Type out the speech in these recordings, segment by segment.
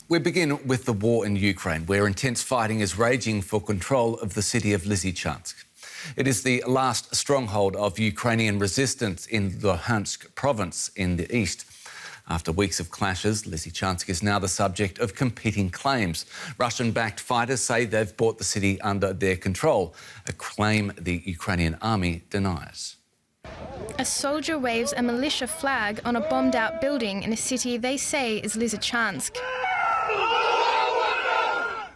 We begin with the war in Ukraine, where intense fighting is raging for control of the city of Lysychansk. It is the last stronghold of Ukrainian resistance in Luhansk province in the east. After weeks of clashes, Lysychansk is now the subject of competing claims. Russian-backed fighters say they've brought the city under their control, a claim the Ukrainian army denies. A soldier waves a militia flag on a bombed-out building in a city they say is Lysychansk.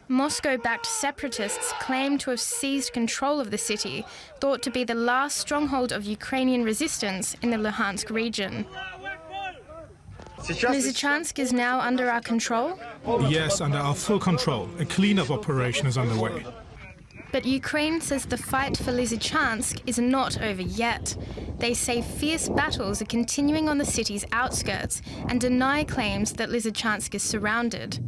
Moscow-backed separatists claim to have seized control of the city, thought to be the last stronghold of Ukrainian resistance in the Luhansk region. Lysychansk is now under our control? Yes, under our full control. A cleanup operation is underway. But Ukraine says the fight for Lysychansk is not over yet. They say fierce battles are continuing on the city's outskirts and deny claims that Lysychansk is surrounded.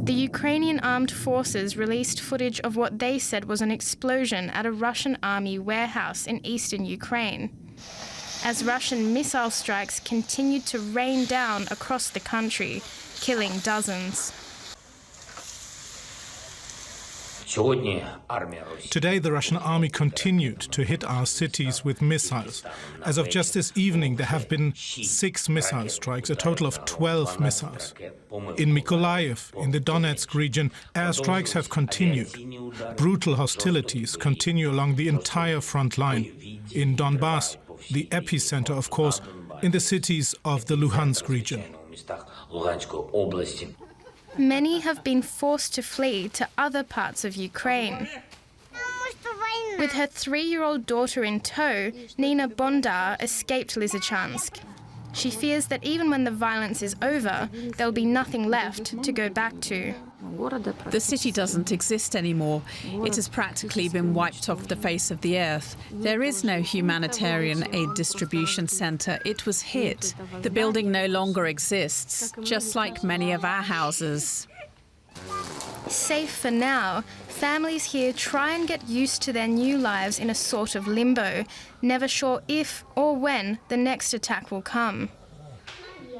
The Ukrainian armed forces released footage of what they said was an explosion at a Russian army warehouse in eastern Ukraine, as Russian missile strikes continued to rain down across the country, killing dozens. Today, the Russian army continued to hit our cities with missiles. As of just this evening, there have been 6 missile strikes, a total of 12 missiles. In Mykolaiv, in the Donetsk region, airstrikes have continued. Brutal hostilities continue along the entire front line. In Donbass, the epicenter, of course, in the cities of the Luhansk region. Many have been forced to flee to other parts of Ukraine. With her 3-year-old daughter in tow, Nina Bondar escaped Lysychansk. She fears that even when the violence is over, there'll be nothing left to go back to. The city doesn't exist anymore. It has practically been wiped off the face of the earth. There is no humanitarian aid distribution center. It was hit. The building no longer exists, just like many of our houses. Safe for now, families here try and get used to their new lives in a sort of limbo, never sure if or when the next attack will come.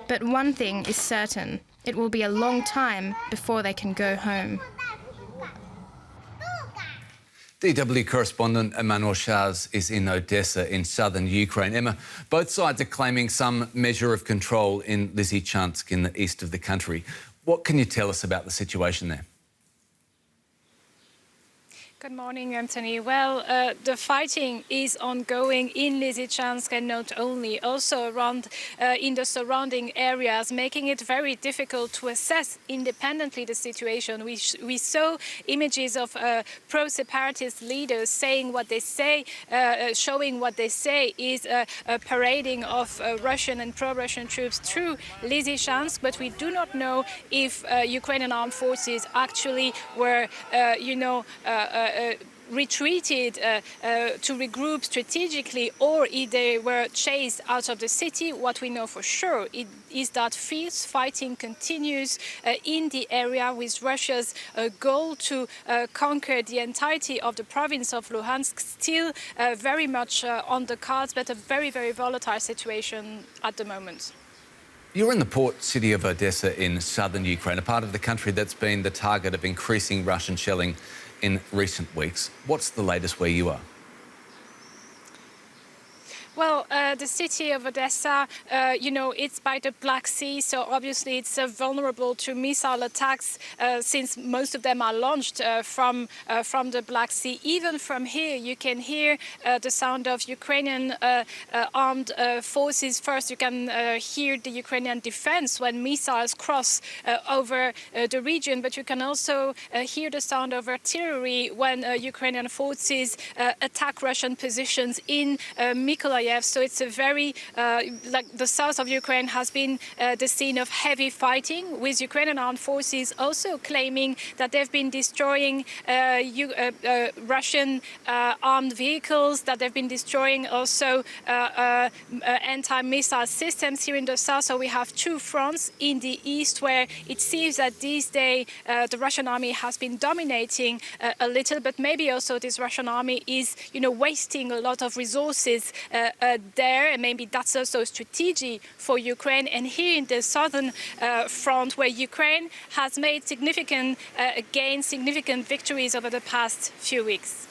But one thing is certain. It will be a long time before they can go home. DW correspondent Emmanuel Shaz is in Odessa in southern Ukraine. Emma, both sides are claiming some measure of control in Lysychansk in the east of the country. What can you tell us about the situation there? Good morning, Anthony. Well, the fighting is ongoing in Lysychansk and not only, also around in the surrounding areas, making it very difficult to assess independently the situation. We saw images of pro-separatist leaders saying what they say, showing what they say is a parading of Russian and pro-Russian troops through Lysychansk, but we do not know if Ukrainian armed forces actually were, retreated to regroup strategically, or if they were chased out of the city. What we know for sure is that fierce fighting continues in the area, with Russia's goal to conquer the entirety of the province of Luhansk still very much on the cards, but a very, very volatile situation at the moment. You're in the port city of Odessa in southern Ukraine, a part of the country that's been the target of increasing Russian shelling in recent weeks. What's the latest where you are? Well, the city of Odessa, it's by the Black Sea, so obviously it's vulnerable to missile attacks since most of them are launched from the Black Sea. Even from here, you can hear the sound of Ukrainian armed forces. First, you can hear the Ukrainian defense when missiles cross over the region, but you can also hear the sound of artillery when Ukrainian forces attack Russian positions in Mykolaiv. So it's a very, the south of Ukraine has been the scene of heavy fighting, with Ukrainian armed forces also claiming that they've been destroying Russian armed vehicles, that they've been destroying also anti-missile systems here in the south. So we have two fronts in the east, where it seems that these days the Russian army has been dominating a little, but maybe also this Russian army is, wasting a lot of resources there, and maybe that's also a strategy for Ukraine. And here in the southern front, where Ukraine has made significant gains, significant victories over the past few weeks.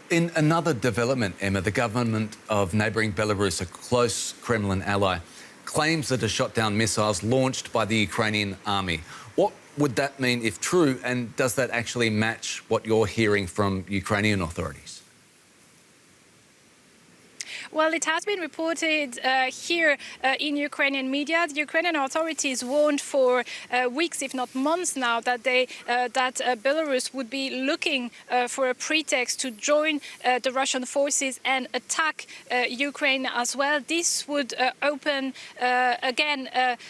In another development, Emma, the government of neighbouring Belarus, a close Kremlin ally, claims that it shot down missiles launched by the Ukrainian army. What would that mean if true, and does that actually match what you're hearing from Ukrainian authorities? Well, it has been reported here in Ukrainian media. The Ukrainian authorities warned for weeks, if not months now, that Belarus would be looking for a pretext to join the Russian forces and attack Ukraine as well. This would open again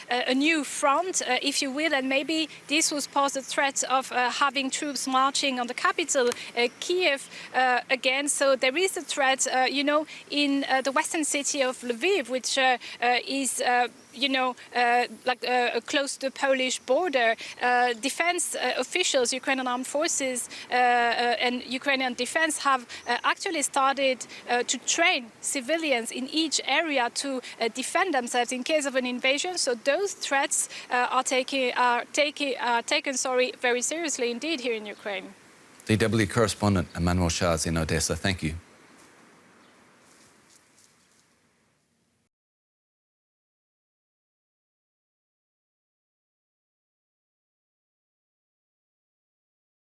a new front, if you will, and maybe this was pose the threat of having troops marching on the capital, Kiev, again. So there is a threat, in the western city of Lviv, which is close to the Polish border. Defense officials, Ukrainian armed forces and Ukrainian defense have actually started to train civilians in each area to defend themselves in case of an invasion. So those threats are taken very seriously indeed here in Ukraine. DW correspondent Emmanuel Shahs in Odessa, thank you.